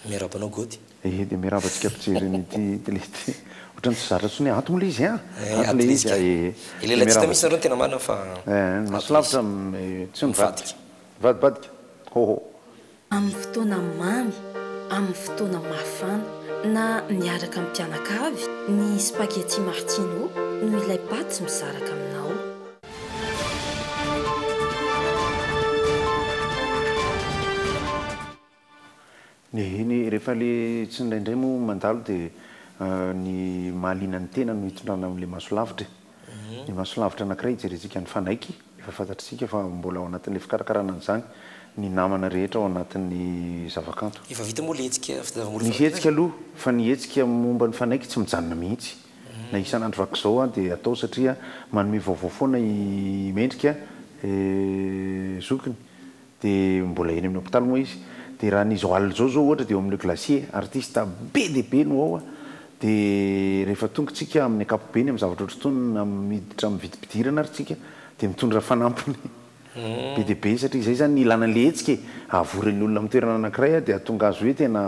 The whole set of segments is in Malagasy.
miarabanao gody dia miarabantsika ampijereny télé ohatrany tsy zatra tsony ato moa le izy ato le izy ilela tsy tamisy nareo tena marina fa masolavitra tsy mivadika vadibadika hoho amin'ny fotoana mamy amin'ny fotoana mafana na miaraka amin'ny mpianakavy ny spaghetti martino no ilay paty misaraka aminao. ny rehefa le tsy indraindray moa mandalo dia ny mahalinan'ny tena no hitondrana amin'le masolavitra ny masolavitra anankiray jerentsika ny fanaiky efa fantatritsika fa mbola ao anatin'le fikarakarana an'izany ny namana rehetra ao anatin'ny zavakanto efa vita moa le hetsika misy hetsika aloha fa ny hetsika momba ny fanaiky tsy mijanona mihitsy na isan'andro vaky izao dia atao satria manome vaovao foana mendrika zokiny dia mbola eny amin'ny hôpitaly moa izy dia raha nyzao alina zao ohatra dia eo amin'le glacier artiste be dia be no ao dia rehefa tonga tsika amin'ny ankapobeny amin'ny zavatra ohatrotony miditra amin'ny vidipidirana ary tsika dia mitondra fanampiny be dia be satria izay zany ny ilanan'le hetsika avoren'ny olona amin'ny toerana anankiray dia atonga azy hoe tena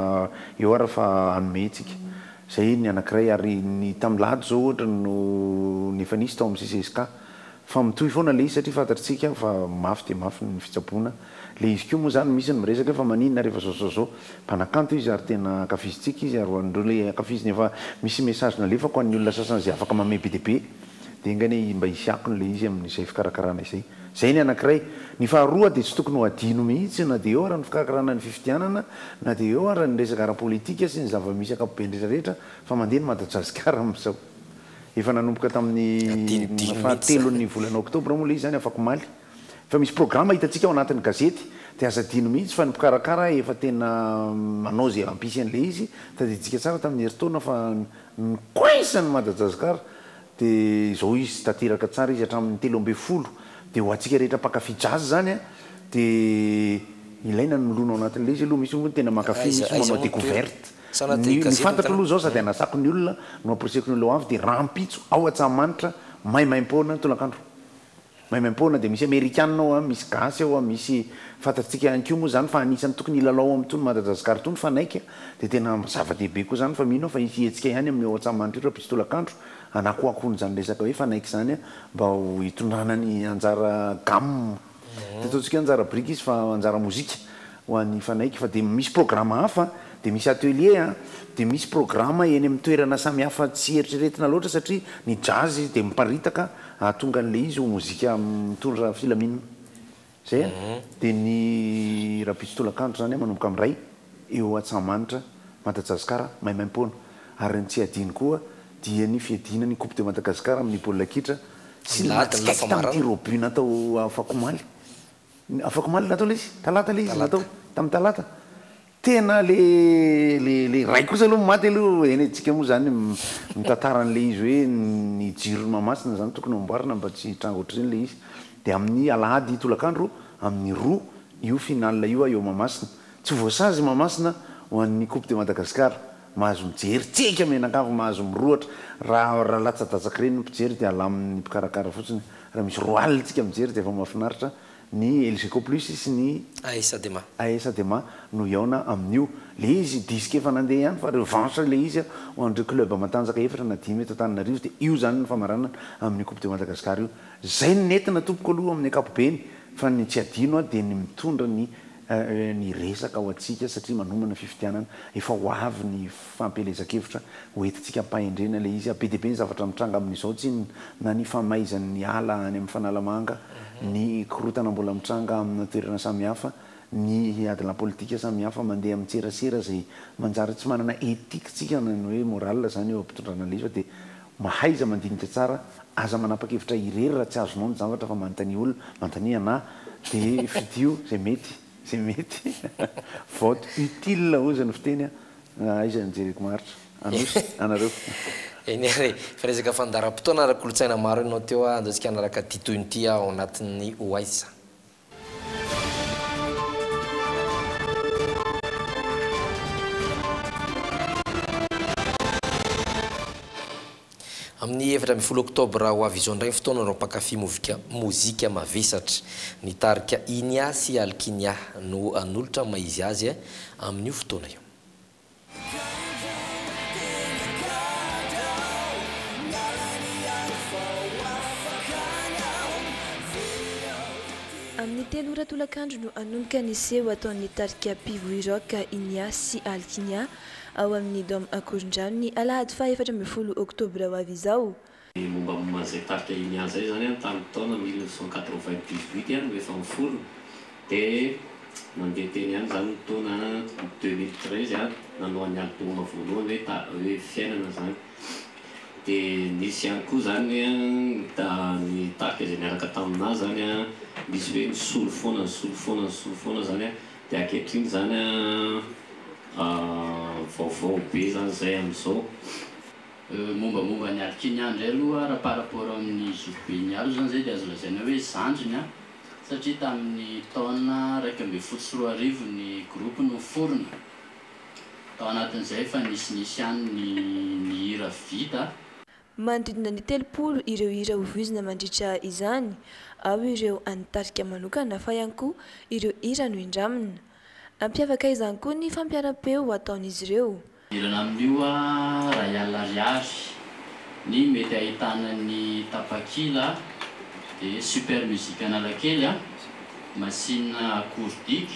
eo ara fa hanome tsika izay ny anankiray ary ny tamilady zao ohatra no ny efa nisy tao amin'ny CCSK fa mitohy foana le izy satria fantatritsika fa mafy dia mafy ny fitsaboana le izy koa moa zany misy ny miresaka fa maninona rehefa zaozao mpanakanto izy ary tena akafizitsika izy ary hoandreo le akafiziny efa misy message nalefako an'ny olona sasany izay afaka mamay be dia be dia ingany mba hisy akony le izy amin'izay fikarakarana izay zay ny anankiray ny faharoa dia tsy tokony ho adino mihitsy na dia eo ara ny fikarakarana ny fifidianana na dia eo ara ny resaka ara-politika sy ny zava-misy akapobe rehetrarehetra fa mandeha ny Madagasikara amin'izao efa nanomboka tamin'ny fahatelon'ny volana oktobra moa le izy zany afaka maly fa misy programma hitantsika ao anatin'ny gazety dia aza dino mihitsy fa ny mpikarakara efa tena manao zay ampisy an'le izy tadiditsika tsara tamin'ny heritaona fa nykoisany Madagasikara dia izao izy tateraka tsara izy hatramin'ny 13 dia ho antsika rehetra mpakafy jazz zany dia ilaina ny milona ao anatin'le izy aloha misy moa tena makafy misy manao découverte ny fantatra aloha zao sady anasako ny olona no apreseko ny olona ho avy dia rampitso ao Antsahamanitra maimaim-poana tolakandro maimaim-poana dia misy amerikanina ao misy gasy ao misy fantatritsika ihany koa moa zany fa anisany tokony ilalao amin'itony Madagasikara itony fanaika dia tena zava-dehibe koa zany fa mino fa isy hetsika ihany amin'ny ao Antsahamanitra io rampitso tolakandro anakoakoany zany resaka hoe fanaiky zany mba ho hitondrana ny anjara gamme dia ataontsika anjara briky izy fa anjara mozika ho an'ny fanaiky fa dia misy programme hafa dia misy atelier dia misy programme eny amin'ny toerana samihafa tsy eritreretina loatra satria ny jazz dia miparitaka ahatonga an'le izy ho mozika mitondra filaminana zay dia ny rampitso tolakandro zany manomboka amin'ray eo Antsahamanitra Madagasikara maimaim-poana ary ny tsy adino koa dia ny fiadina ny coupe de Madagasikara amin'ny baolina kitra sy latikaiky tamin'ity robu natao afakomaly natao le izy talata le izy natao tamin'ny talata tena le ray kosa aloha maty aloha eny antsika moa zany mitantaran'le izy hoe ny jirony mamasina zany tokony amboarina mba tsy tranga ohatr'ireny le izy dia amin'ny alahady tolakandro amin'ny roa io final io eo mamasina tsy voasazy mamasina ho an'ny coupe de Madagasikara mahazo mijery tsika menakavo mahazo miroatra raha latsadasaka ireny mpijery dia alamin'ny mpikarakara fotsiny raha misy roa alina tsika mijery dia efa mahafinaritra ny LGK plus sy ny AS-Adema no iaona amin'io le izy disque efa nandeha ihany fa revanche le izy ho an'ireo club matanjaka efatra na 10 eto Antananarivo dia io zany ny famaranana amin'ny coupe de Madagasikara io zay ny nentina tompoko aloha amin'ny ankapobeny fa ny tsy adino dia ny mitondra ny resaka ao antsika satria manomana fifidianana efa ho avy ny fampelezakevitra hoentintsika mpahendrena le izy be dia be ny zavatra mitranga amin'izao tsy na ny famaizan'ny ala any amin'ny fanalamanga ny korotana mbola mitranga amina toerana samihafa ny adina politika samihafa mandeha amin'ny tserasera zay manjary tsy manana etika tsika ny hoe moral zany eo ampitondrana le izy fa dia mahaiza mandinika tsara aza manapa-kevitra irery raha tsy azonao ny zavatra fa manontany olona manontany ana dia fidio zay mety vote utile ozy ny fiteny aiza nijereko maritra anosy anareo eny ary fa resaka fandaram-potoana ara kolotsaina maro ianao teo andatsika anaraka titoiny ao anatin'ny oaiza amin'ny 10 oktobra ho avy izao indray fotoana reo mpakafy mozika mavesatra ny tarika Inia sy Alkinia no anolotra maizy azy amin'io fotoana io Ny telo ora tolakandro no anonika ny seho ataon'ny tarika Pivoiroka Inia sy Alkinia ao amin'ny dôme Ankorondrano ny alahady 14 oktobra ho avy izao. Momba zay tarika Inia zay zany tamin'ny taona 1998 no efa miforona dia nandeha teny ihany zany taona 2013 nanohan'ny alboma voalohany hoe fiainana zany. Dia nisy ihany koa zany ny tarika izay niaraka taminazy zany misy hoe nisolo foana zany dia ankehitriny zany vaovao be zany zay amin'izao. Mombamomba ny Alkinia indray aloha raha par rapport amin'ny Zoubenialo zany zay dia azo lazaina hoe zandriny satria tamin'ny taona 2014 ny groupe no forona. Tao anatin'izay fa nisy ihany ny hira vita. Manodidina ny 30 ireo hira hovizina mandritra izany, ao ireo anitarika manokana fa ihany koa ireo hira no indramina. Ampiavaka izany koa ny fampiaram-peo ataon'izy ireo. Irana amin'io raha ialariary ny mety ahitana ny tapakila dia super musique analakely machine accordique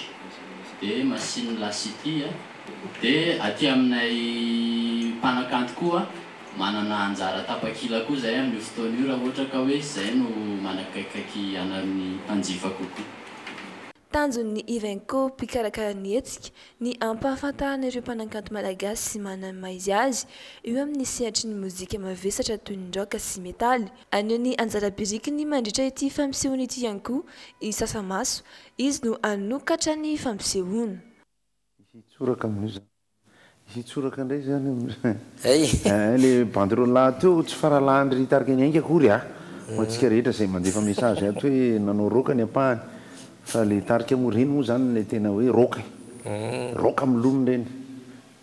dia machine lasity dia aty aminay mpanakanto koa manana anjara tapakila koa zay amin'ny fotoana io raha ohatra ka hoe zay no manakaikaiky anarny mpanjifa kokoa. Tanjon'ny Ivenco mpikarakara ny hetsika ny ampahafantarana ireo mpanakanto malagasy sy manamaizy azy eo amin'ny sehatry ny mozika mavesatra toy ny rock sy metaly. Anio ny anjara birikiny mandritra ity fampisehoana ity ihany koa i Sasamaso, izy no anokatra ny fampisehoana. Tsoraka amin'io zany. Isy tsoraka indray zany le banderole teo tsy faralandry tarika ny ainga akory ho antsika rehetra izay mandefa message ato hoe nanao roka ny ampahany fa le tarika moreny moa zany le tena hoe roka amin'ny lonony reny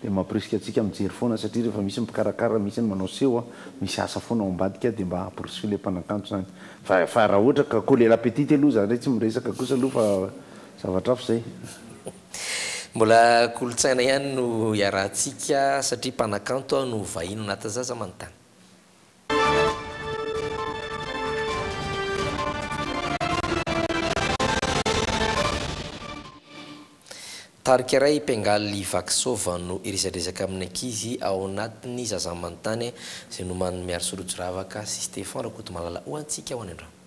dia mampirisika antsika mijery foana satria rehefa misy mpikarakara misy ny manao seho misy asa foana ao ambadika dia mba hampirisiky le mpanakanto zany fa raha ohatra ka kolela petite aloha zany tsy miresaka kosa aloha fa zavatra hafa zay. Mbola kolotsaina ihany no iarahantsika satria mpanakanto no vahino anaty zaza manontany. Tarika iray Pengaly Vaksova no irisadresaka amin'ny ankizy ao anatin'ny zaza manontany izay no manome Sorotsoravaka sy Stéphane Rakotomalala ho antsika ho any androany.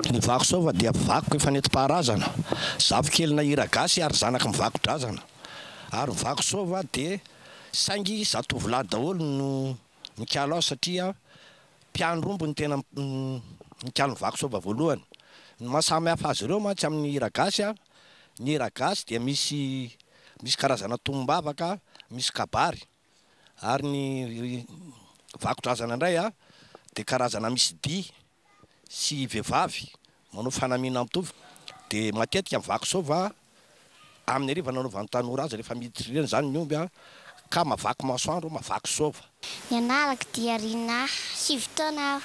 Ny Vaksova dia vakoka efa nentim-paharazana zavikelina hiragasy ary zanaky mivako-drazana ary Vaksova dia saingy zatovolahy daholo no mikalo azy satria mpianrombo ny tena mikalo ny Vaksova voalohany. Ny mahasamy hafa azy ireo mantsy amin'ny hiragasy ny hiragasy dia misy karazana tombavaka, misy kabary ary ny vako-drazana indray dia karazana misy dia sy vehivavy manao fanamiana mitovy dia matetika amin'ny Vaksova amin'ny hariva nanaovany tanora azy rehefa miditra reny zany ny omby ka mavaky masoandro Vaksova. Ny analako dia Rina 7 taona aho.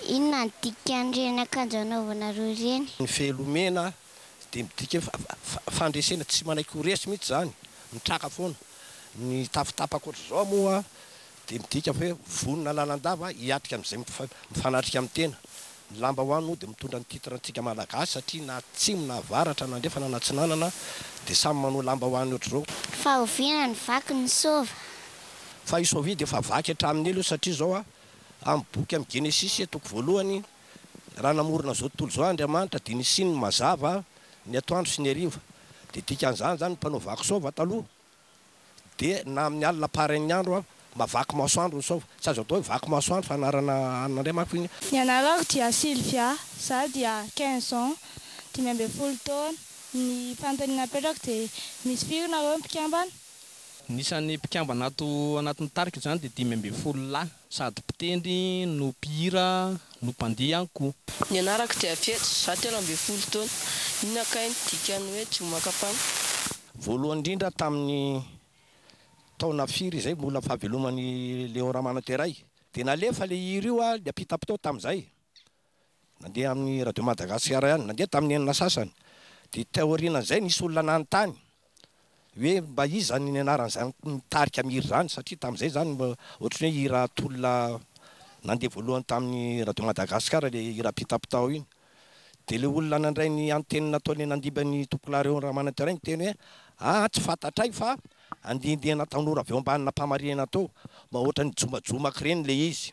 Inona ny dikan'ireny akanjo anaovanareo ireny? Ny fehelomena dia midika fandresena tsy manaiky ho resy mihitsy zany mitraka foana ny tafitapaka ohatr'izao moa dia midika hoe vonona lalandava hiatrika amin'izay mifanatrika amin'ny tena. Ny lamba hoany moa dia mitondra ny titrantsika malagasy satria na tsimo na varatra na ndefa na natsinanana dia samy manao lamba hoany ohatr'izao. Fahoviana ny vaky ny sova. Fa i sovia dia efa vaky hatramin'ny elo satria zao amin'ny boky amin'ny Genesis toko voalohany raha namorona zao tontolo zao Andriamanitra dia nisy ny mazava ny atoandro sy ny hariva dia dikan'izany zany mpanao vaky sova taloha dia na amin'ny alina parain'ny andro mavaky masoandro ny sova tsy azo atao hoe vaky masoandro fa anarana an'andray manko iny. Ny anarako dia Sylvia, za dia 15 ans, 12 taona. Ny fanontaniana napetrako dia misy firy nareo mpikambana? Nisan'ny mpikambana ato anatin'ny tarika zany dia 12 lahy sady mpitendry no mpihira no mpandihy ihany koa. Ny anarako dia Fety, za 13 taona. Ninakainy dikany hoe Jomakapana. Voalohany indrindra tamin'ny taona firy izay mbola fahavelomany Léon Ramananteray dia nalefa le hira io le apitapitao tamin'izay nandeha amin'ny radio Madagasikara ihany nandeha tamin'ny enina sasany dia teorian'izay nisy olona nanontany hoe mba izany ny anaran'izany mitarika mihira zany satria tamin'izay zany ohatrany hoe hira tolona nandeha voalohany tamin'ny radio Madagasikara le hira apitapitao iny dia le olona nandray ny anteny nataony nandibany tompokilay Léon Ramananteray nyteny hoe tsy fantatray fa andindihana tanora avy eo ambanina mpamarina tao mba ohatra ny jomajomaka reny le izy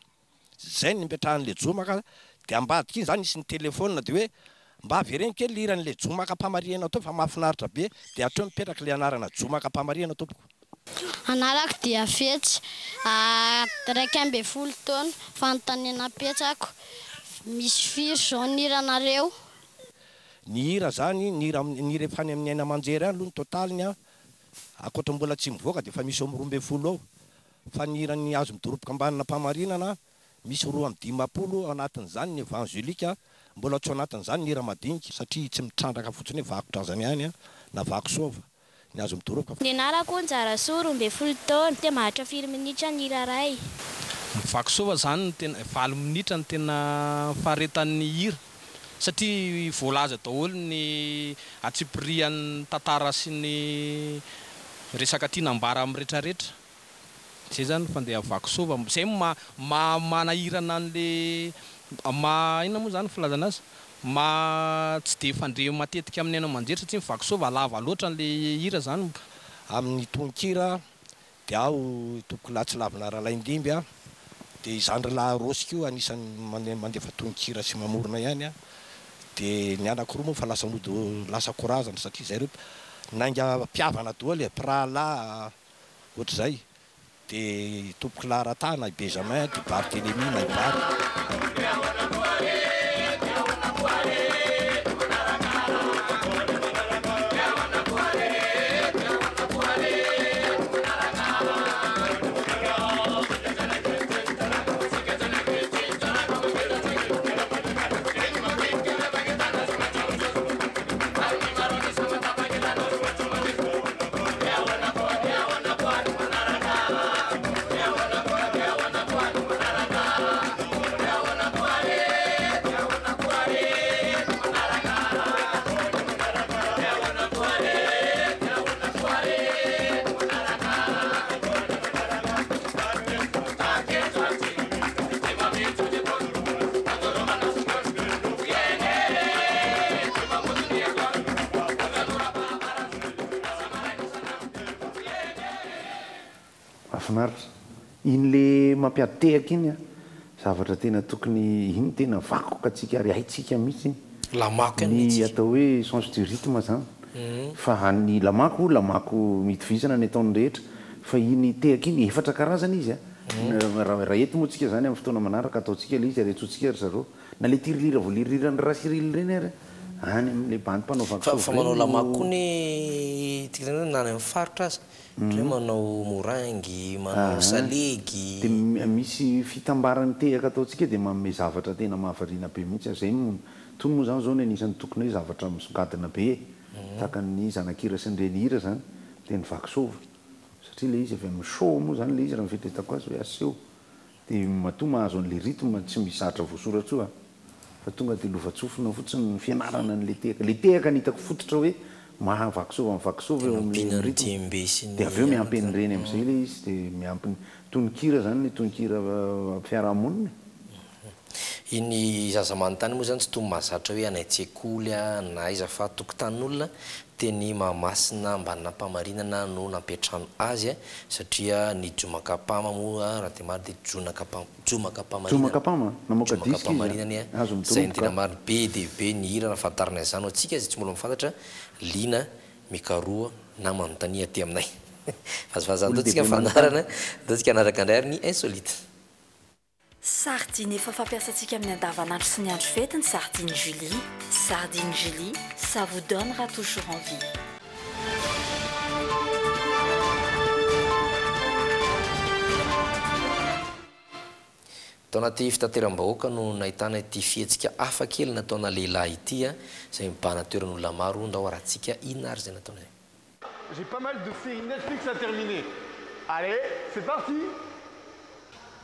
zay ny mipetrahan'le jomaka dia ambadika iny zany isy ny telefona dia hoe mba avereny kely liran'le jomaka mpamarina tao fa mahafinaritra be dia hatreo mipetraka le anarana jomaka mpamarina tompoko. Anarako dia Fetsy, 12 taona, fanontaniana apetrako. Misy firy zao ny hiranareo? Ny hira zany ny hira efa any amin'ny aina amanjery any aloha ny totaliny akoatra mbola tsy mivoaka dia efa misy eo amin'ny 12 ao fa ny hiran'ny azo midoroboka ambanina mpamarinana misy 2 ao anatin'izany ny evangelika mbola tsy ao anatin'izany ny hira madinika satria tsy mitrandraka fotsiny hoe vakodrazany ihany na vaky sova ny azo midoroboka. Ny anarako Njarasoa 12 taona, dia maharitra 4 minitra ny hira ray. Ny vaky sova zany ny tena 4 minitra ny tena faharetan'ny hira satria voalaza daholo ny atsipirian'ny tantara sy ny resaka tiana ambara amin'ny rehetrarehetra. Zay zany fandeha vaky sova zay manahirana an'le inona moa zany filazana azy tsy dia fandre matetika amin'ny aina amanjery satria vaky sova lava loatra n'le hira zany. Amin'ny tononkira dia ao tompokilay tsy lavina Ralaindimby dia izandry lahy rosika io anisany mandefa tononkira sy mamorona ihany dia ny anankiroa moa fa lasa mody lasa korazana satria zay reo nainga mpiavana daholo Prala ohatr'izay dia tompokilay Ratana Benjamin dia Barthélemy na Bary. Iny le mampiaditehaka iny zavatra tena tokony iny tena vakoka atsika ary haitsika mihitsy ny atao hoe sens du rythme zany fa ny lamako mitovizana ny ataony rehetra fa iny tehaka iny efatra karazana izy raha ety moa tsika zany amin'ny fotoana manaraka ataotsika le izy aretsotsika ry zareo na le tirilira voaliririrany raha sirily reny ary any amin'le bany mpanao vaky fa manao lamako koa ny tika nany amin'ny faritra azy hoe manao morangy manao salegy dia misy fitambarany tehaka ataotsika dia manome zavatra tena mahavariana be mihitsy zay tony moa zany zao ny anisan'ny tokony hoe zavatra misongadina be tahaka ny zanak'hira sy ny reny hira zany dia ny vaky sova satria le izy avy amin'ny show moa zany le izy raha mifetretako azy hoe aseo dia matoa mahazo an'le rythme tsy misy zatra voasoratra io fa tonga dia lovatsofina fotsiny ny fianarana n'le tehaka ny hitako fototra hoe mahavakisoa mivakisova eo amin'ny dia avy eo miampy an'ireny amin'izay le izy dia miampy tononkira zany ny tononkira fiarahamonina. Iny zaza manontany moa zany tsy toy mahazatra hoe anaitsekoly na aiza fa tokotanin'olona teny Mahamasina Ambanimpaharinana no nampetrano azy satria ny Jomakapama moa raha dia maro dia Jomakapama namoaka diska izy zay ny tena maro be dia be ny hira nafantarina izany antsika izay tsy mbola mifantatra Lina Mikaroa na manontania aty aminay fazafazany tao tsika fanarana dao tsika anaraka indray ary ny insolite. Sardine efa fampiasantsika amin'ny andavanandro sy ny andro fety ny sardine Julie. Sardine Julie, ça vous donnera toujours envie. Tao anaty fitateram-bahoaka no nahitana ity fihetsika hafa kely nataona lehilahy ity izay mibahana toeran'olona maro ndao arahantsika inona ary zay nataona. J'ai pas mal de séries Netflix à terminer. Allez, c'est parti.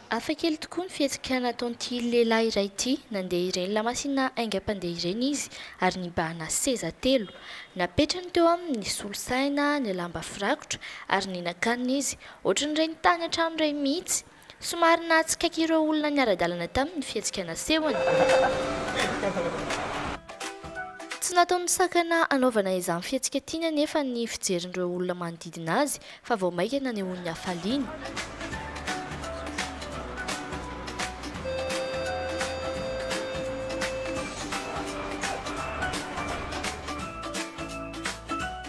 Afakely tokoa ny fihetsika nataon'ity lehilahy iray ity, nandeha ireny lamasina aingam-pandeha ireny izy ary nibahana seza telo. Napetrany teo aminy ny solosaina, ny lamba firakotra ary ny nakanina izy, ohatran'ireny tany an-trano iray mihitsy. Somary natsikaiky ireo olona niara-dalana tamin'ny fihetsika nasehony. Tsy nataony sakana anaovana izany fihetsika tiana nefa ny fijerin'ireo olona manodidina azy fa vao maika nanehoany hafaliany.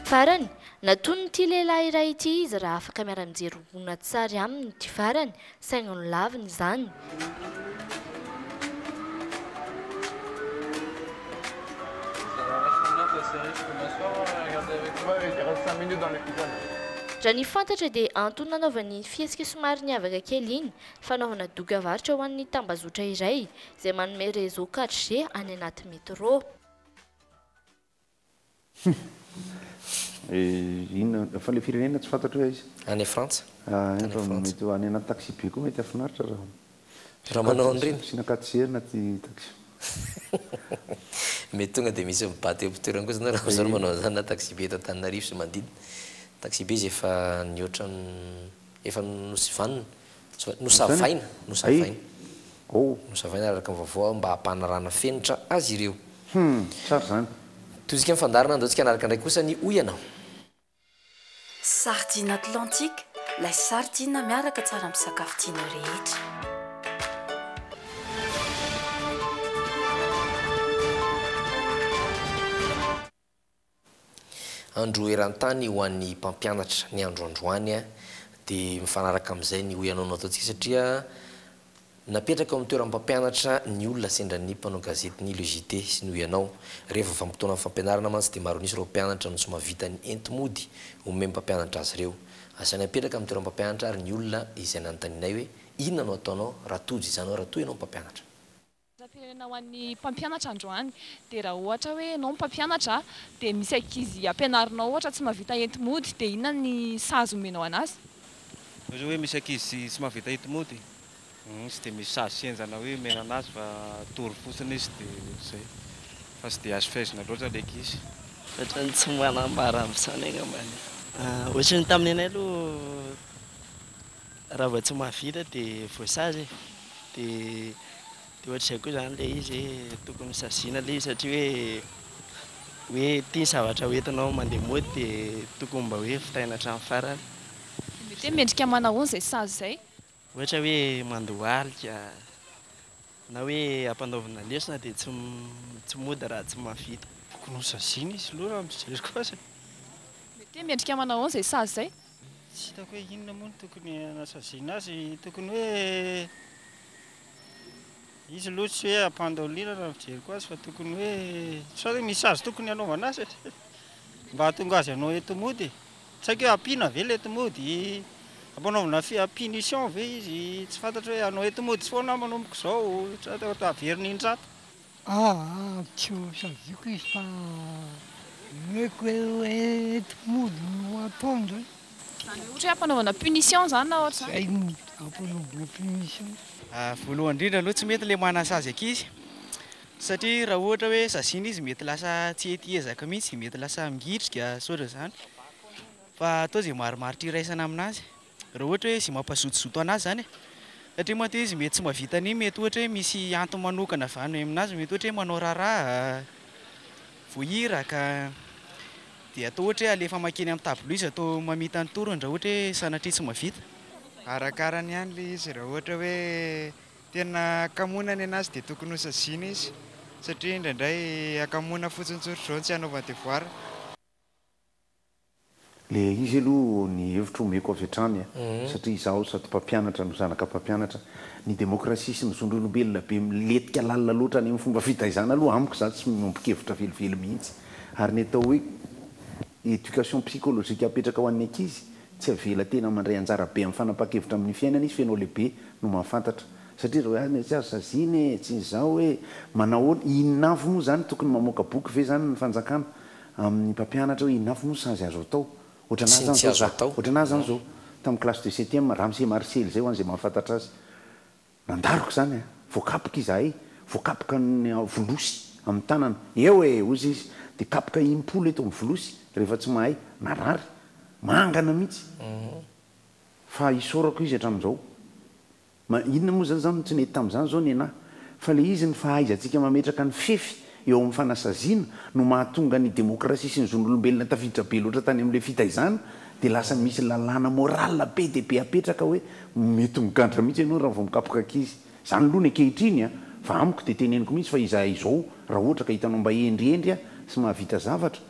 Farany, natony ity lehilahy iray ity izy raha afaka miara-mijery horonan-tsary aminy ity farany, saingy ny laviny izany. Raha ny fantatra dia antony nanaovany fihetsika somary niavaka kely iny, fanaovana doka varotra ho an'ny tambazotra iray, izay manome réseau 4G any anaty métro. Inona fa le firenena tsy fantatro hoe izy any Frantsa mety any anaty taxi be koa mety afinaritra raha manao an'ireny sinakatsery anaty taxi mety tonga dia misy mibaty eo am-pitoerana koa zany raha zany manao zany na taxi be eto Antananarivo sy manodidina taxi be izy efa nihoatra efa nosavaina araka ny vaovao mba hampanarana fenitra azy ireo tsara zany. Toizika mifandarana andao tsika anaraka indray kosa ny oyana. Sardine Atlantique, ilay sardine miaraka tsara amin'ny sakafo tiana rehetra. Andro eran-tany ho an'ny mpampianatra ny androandroany dia mifanaraka amin'izay ny oyanao ataontsika satria napetraka amin'ny toeram-pampianatra ny olona sendra ny mpanao gazety ny Le JT sy ny oyanao rehefa vampotona amin'ny fampianarana mantsy dia maro nisy ireo mpianatra no tsy mahavita ny entimody omeme mpampianatra azy ireo asany apetraka amin'ny toeram-pampianatra ary ny olona izay nanontanianay hoe inona no ataonao raha tojo izany raha toy ianao mpampianatra. Pirenena ho an'ny mpampianatra androany dia raha ohatra hoe ianao mpampianatra dia misy ankizy ampianarinao ohatra tsy mahavita entimody dia inona ny sazy omenao anazy? Ohatra hoe misy ankizy tsy mahavita entimody tsy dia misy sazy senjana hoe mena anazy fa tory fotsiny izy dia zay fa tsy dia azo fehezina loatra le ankizy. Ohatrany tsy manambara amin'izany angambany. Ohatrany tamin'ny anay aloha raha vao tsy mahavita dia voasazy dia ohatr'izay koa zany ilay izy tokony saziana ilay izy satria hoe tia zavatra hoentinao mandeha mody dia tokony mba hoe fitaina hatramin'ny farany. Mety mendrika manao izay sazy izay? Ohatra hoe mandohalika na hoe ampanaovana lesona dia tsy mody raha tsy mahavita. Tokony ho saziana izy aloha raha mijery kosa. Mety mendrika manao izay sazy izay? Tsy hitako hoe inona moa no tokony hanasaziana azy, tokony hoe izy aloha tsy hoe ampandaholiana raha mijery ko azy fa tokony hoe sao hoe misy azy tokony hanaovana azy mba hahatonga azy hanao entimody. Tsy haiko hoe ampiana ve le entimody, ampanaovana punition ve izy, tsy fantatra hoe hanao entimody sy foana manomboka izao, tsy atao averina indrato. Tsy saziako izy fa meko hoe entimody no ataony zany. Zany ohatra hoe ampanaovana punition zany na ohatra zany? Ampanaovana punition. Voalohany indrindra aloha tsy mety ilay manasazy ankizy satria raha ohatra hoe zazina izy mety lasa tsy ety ezaka mihitsy mety lasa migitrika sotra zany fa atao zay marimaritra iraisana aminazy raha ohatra hoe zay mampazotozoto anazy zany satria matoa izy mety tsy mahavita ny mety ohatra hoe misy antony manokana avany aminazy mety ohatra hoe manao raharaha voahiraka dia atao ohatra hoe alefa makeny amin'ny tablo izy atao mamita ny torony raha ohatra hoe sanatria tsy mahavita arakarany ihany le izy raha ohatra hoe tena kamonany anazy dia tokony ho saziana izy satria indraindray akamona fotsiny tsotr'izao tsy hanaovana devoir le izy aloha ny hevitra omeko avy hatrany satria izaho sady mpampianatra no zanaka mpampianatra ny demokrasia sy ny zondrolombelona be miletika lalina loatra any amin'ny fomba fitaizana aloha amiko za tsy mampikevitra velively mihitsy ary ny atao hoe éducation psychologique apetraka ho an'ny ankizy tsy avela tena mandray anjara be amin'ny fanapa-kevitra amin'ny fiainana izy fenao lehibe no mahafantatra satria raha hoe tsy azo saziny tsy izao hoe manao inafo moa zany tokony mamoaka boky ve zany ny fanjakana amin'ny mpampianatra hoe inafo moa sazy azo atao ohatranazy zany zao tamin'ny classe de 7e Ramsey Marcel zay ho an'izay mahafantatra azy nandaroko zany voakapoka izahay voakapoka ny volosy amin'ny tanana eo ozy izy dia kapoka impolo eto amin'ny volosy rehefa tsy mahay narary mangana mihitsy fa isorako izy hatramin'izao inona moa zany zany tsy nety tamin'izany zao ny anahy fa le izy ny fahaizantsika mametraka ny fefy eo amin'ny fanasaziana no mahatonga ny demokrasia sy ny zon'olombelona tafiditra be loatra tany amin'ilay fitaizana dia lasa misy lalàna morale be dia be apetraka hoe mety migadra mihitsy ianao raha vao mikapoka ankizy zany aloha ny ankehitriny fa amiko dia teneniko mihitsy fa izahay izao raha ohatra ka hitanao mba endriendry sy mahavita zavatra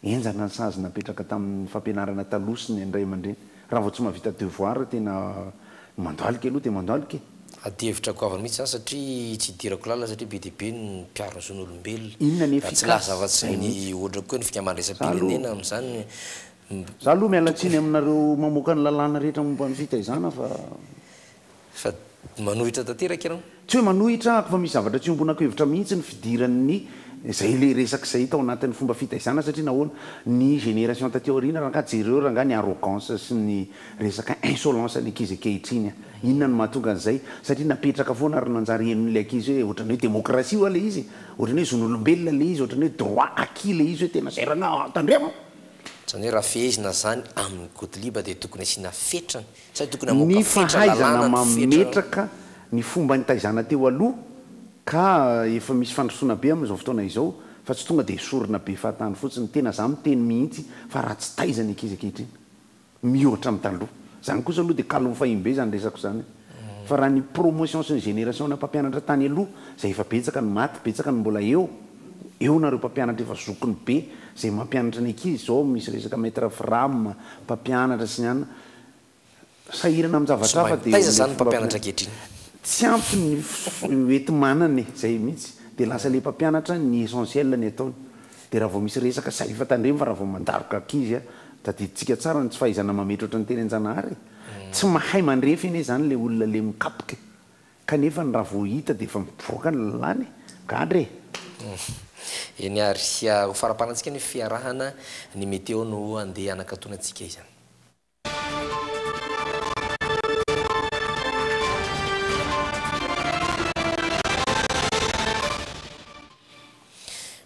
enjana ny sazy napetraka tamin'ny fampianarana taloha sy ny andray aman-dreny raha vao tsy mahavita devoir tena mandoalika aloha dia mandoalika ady hevitra ko avany mihitsy zany satria tsy idirako lala satria be dia be ny mpiaro ny zon'olombelona inona ny tsy lazavatsy ny ohatra koa ny fikamandresa-pirenena amin'izany za aloha mialatsiny aminareo mamoaka ny lalàna rehetra momba ny fitaizana fa manohitra tanteraka ianao tsy hoe manohitra ako fa misy zavatra tsy ombonako hevitra mihitsy ny fidiran'ny zay le resaka zay tao anatin'ny fomba fitaizana satria nahoana ny génération taty aoriana raha nga jereo raha nga ny arrogance sy ny resaka insolence ny ankizy ankehitriny inona no mahatonga an'izay satria napetraka foana ary nanjary henon'le ankizy hoe ohatrany hoe démocratie oa le izy ohatrany hoe zon'olombelona le izy ohatrany hoe droit acquis le izy hoe tena zay rana tandremo zany hoe raha fehezina zany amin'ny godiliba dia tokony asiana fetrany sady tokony ny fahaizana mametraka ny fomba nitaizana teo aloha ka efa misy fandrosoana be amin'izao fotoana izao fa tsy tonga dia sorona be fahatany fotsiny tena za miteny mihitsy fa raha tsy taizany ankizy ankehitriny mihoatra amin'ny taloha zany kosa aloha dia kalony fahimbe zany resako zany fa raha ny promotion sy ny génération na mpampianatra tany aloha zay efa betsaka ny maty betsaka ny mbola eo nareo mpampianatra efa zokony be zay mampianatra ny ankizy zao misy resaka maître fram mpampianatra sy ny anina sahirana amin'ny zavatra fa dia zany mpampianatra ankehitriny tsy ampy ny entimanany zay mihitsy dia lasa le mpampianatra ny essentiel ny ataony dia raha vao misy resaka saifa tandremy fa raha vao mandaroka ankizy tadiditsika tsara ny tsy fahaizana mametry oatra ny teny an-janahary tsy mahay mandrefy ine zany le olona le mikapoka kanefa ny raha vao hita dia efa mivoaka ny lalàny gadre eny ary ho faraparantsika ny fiarahana ny meteo no andeha anakatonantsika izany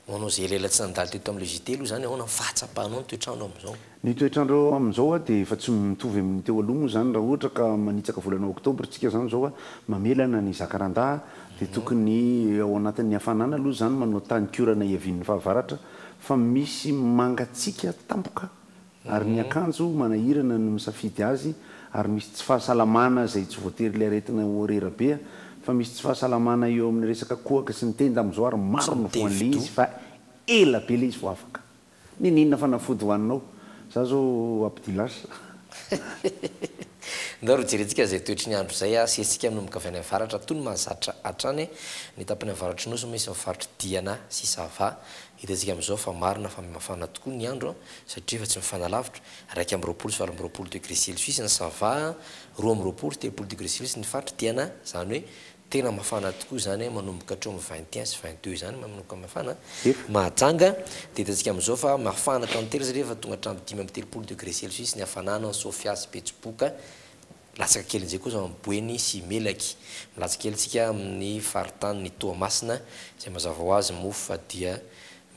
manao zay lela tsy nandaly teto amin'le JT aloha zany ahoana fahatsapahanao ny toetrandro amin'izao ny toetrandro amin'izao dia efa tsy mitovy amin'ny teo aloha moa zany raha ohatra ka manitsaka volana oktobra tsika zany zao mamelana ny zakarandaha dia tokony ao anatin'ny hafanana aloha zany manao tany kiorana iavian'ny fahavaratra fa misy mangatsika tampoka ary ny akanjo manahirana ny misafidy azy ary misy tsy fahasalamana zay tsy voatery le aretina orera be fa misy tsy fahasalamana eo amin'ny resaka kohaka sy ny tenda amin'izao ary maro ny voan'le izy fa ela be le izy vo afaka ninina fanafody hoaninao za zao ampidilasa ndao ro jerentsika zay toetry ny andro zay sesika amin'ny mikavany avaratra toy ny mahazatra hatrany ny tapany avaratry nosy misy mivarotra diana sy sava hitantsika amin'izao fa marina fa mafana tokoa ny andro satria fa tsy mifanalavitra raiky amin'ny roapolo sy valo amin'ny roapolo degré celsius ny sava roa amin'ny roapolo sy telopolo degré celsius ny farotra diana zany hoe tena mafana tokoa zany manomboka hatreo amin'ny 21 sy 22 zany manomboka mafana mahajanga dia hitantsika amin'izao fa mafana tantera satria fa tonga hatramin'ny 5 amin'ny telopolo degré celsius ny hafanana Sofia sy Betsiboka latsaka kely nzay koa za boeny sy melaky milatsaka kely tsika amin'ny faritany ny toamasina zay mazava ho azy mofo fa dia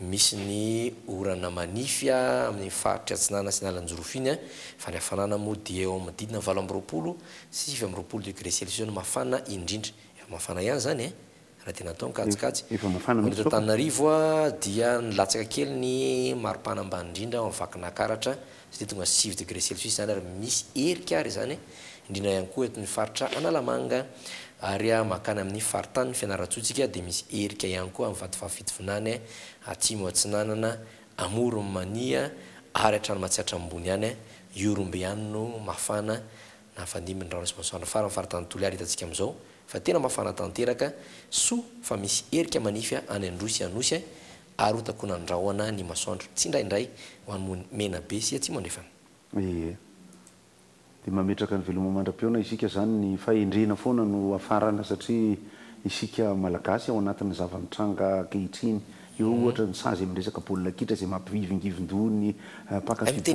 misy ny orana manifya amin'ny faritra atsinana sy nalanjorofo iny fa ny hafanana moa dia eo amdidina 7 sy 9 degré celsius no mafana indrindra efa mafana ihany zany raha tena atao mikajikajy eto Antananarivo dia nilatsaka kely ny maripana ambany indrindra ao amin'ny vakinakaratra sy tonga 6 degré celsius zany ary misy herika ary zany indrindra ihany koa eto ny faritra Analamanga ary makany amin'ny faritany Fianarantsoatsika dia misy herika ihany koa amin'ny vatifafitovonany atsimo atsinanana Amoro Mania ary hatrany Matsiatra ambony ihany Iorombe ihany no mafana na fandimby ny rano sy masoandro farany faritany Toliara hitantsika amin'izao fa tena mafana tanteraka so fa misy herika manify any Androsy Anosy ary hotako nandrahoana ny masoandro tsy indraindray ho an'ny mena be sy atsimo andrefana dia mametraka ny veloma mandram-peona isika zany ny fahendrena foana no afarana satria isika malagasy ao anatin'ny zava-mitranga kehitriny io ohatra ny sazy amin'ny resaka baolina kitra zay mampivingivindony pakafy satria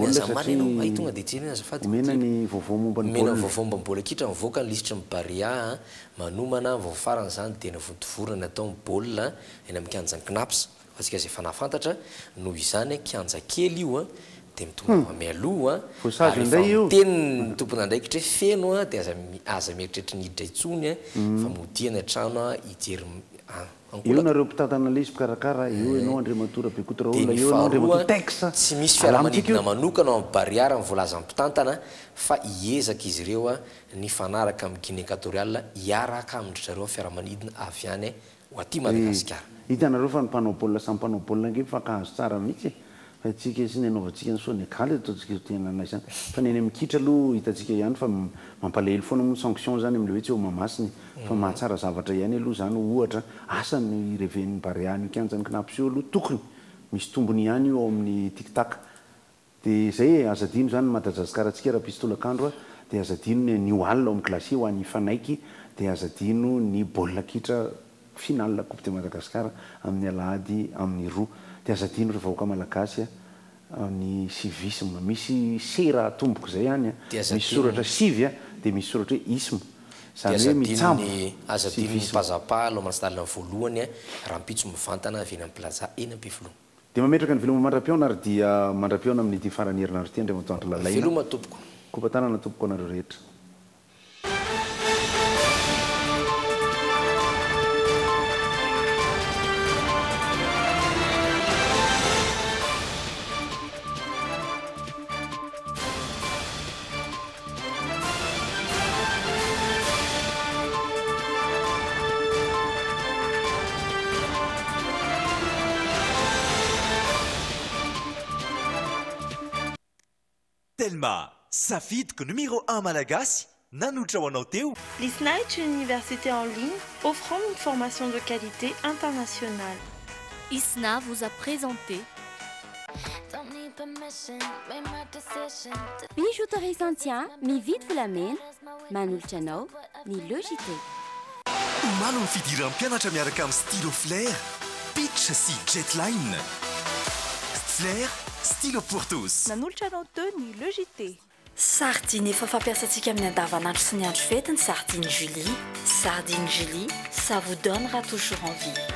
mena ny vaovao momba ny mena vaovao momba ny baolina kitra mivoaka ny lisitra Barea manomana vao farany zany dia navotovorana atao ny baolina eny amin'ny kianjan'ny Knaps fa tsika zay fanafantatra noho izany kianja kely io dia mitonga mialoha teny tompona andraikitra feno dia aza mieritreritra ny hiditra itsony fa modiana trano hijery io nareo mpitantana lesy mpikarakara io ianao Andriamatora Bekotraola io ianao Andriamatora Tex tsy misy fiaramanidina manokana ao amin'ny Bariara mivolaza mpitantana fa hiezaka izy ireo ny fanaraka amin'ny Guinée Équatoriale hiaraka amin'ny zareo fiaramanidina avy any ho aty Madagasikara hitanareo fa ny mpanao baolina samy mpanao baolina nge mifankahazo tsara mihitsy fa tsika sy ny anaovantsika ny Sonegaly ataontsika tena naisany fa ny eny amin'ny kitra aloha hitantsika ihany fa mampalahelo foana moa sanction zany amin'le hoe tsy eo mamasiny fa mahatsara zavatra ihany aloha zany ohatra asa ny reven'ny Barea io kianjan'ny Knaps io aloha tokony misy tombony ihany io ao amin'ny tiktak dia zay azadino zany Madagasikara antsika raha pistolakandro dia azadino ny New Hall ao amin'ny glacier ho an'ny fanaiky dia azadino ny baolina kitra final Coupe de Madagascar amin'ny alahady amin'ny 2 dia azadino rehefa vahoaka malagasy amin'ny civisme misy sera tomboko zay ihany misy soratra sivy dia misy soratra hoe isme zany hoe mitsambo azadino ny pazapalo manastadina voalohany raha mpitso mivantana avy eny amin'ny plaza eny am-Pifilo dia mametraka ny veloma mandram-peona ary dia mandram-peona amin'ny ity farany herinandro ity Andriamatoandro Lalaina veloma tompoko kopatanana tompoko anareo rehetra Telma, safidiko numéro 1 malagasy, nanotra ho anao teo. L'ISNA est une université en ligne offrant une formation de qualité internationale. ISNA vous a présenté Bijouterie Santien, mividy volamena, manolotra anao ny logité. Mano ny fidiran'ny mpianatra miaraka amin'ny stylo flair, pitch sy jetline. Flair, stylo pour tous. Nanolotra anao teo ny logité. Sardine efa fampiasantsika amin'ny andavanandro sy ny andro fety ny sardine Julie. Sardine Julie, ça vous donnera toujours envie.